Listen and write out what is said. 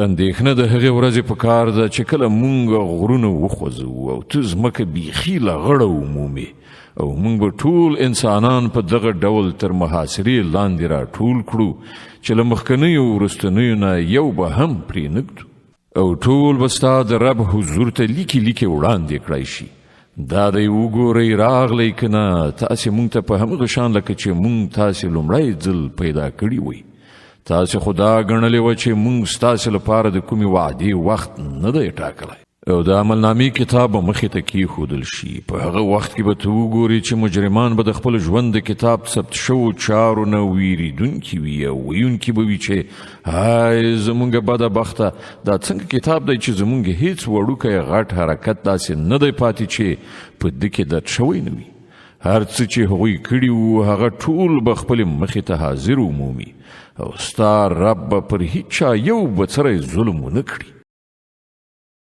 اندېښنه د هغې ورځې په کار ده چې کله مونږ غرونه وخوځوو او ته ځمکه بیخي له غړه ومومې او مونږ به ټول انسانان په دغه ډول تر محاصرې لاندې راټول کړو چې له مخکنیو وروستنیو نه یو به هم پرې نږدو او ټول به ستا د رب حضور ته لیکي وړاندې کړی شي. دا دی وګورئ راغلی که نه تاسې مونږ ته په همغه شان لکه چې مونږ تاسې لومړی ځل پیدا کړي وئ. تاسې خو دا ګڼلې وه چې مونږ ستاسې لپاره د کومې وعدې وخت نه دی ټاکلی او د عملنامې کتاب به مخې ته کیښودل شي. په هغه وخت کې به ته وګورې چې مجرمان به د خپل ژوند د کتاب ثبت شوو چارو نه ویریدونکي وي او ویونکي به وي چې های زمونږ بده بخته دا څنګه کتاب دی چې زمونږ هیڅ وړوکی غټ حرکت داسې نه دی پاتې چې په ده کې درد شوی نه وي. هر څه چې هغوی کړي وو هغه ټول به خپلې مخې ته حاضر ومومي او ستا رب به پر هیچا یو بڅری ظلم ونه کړي.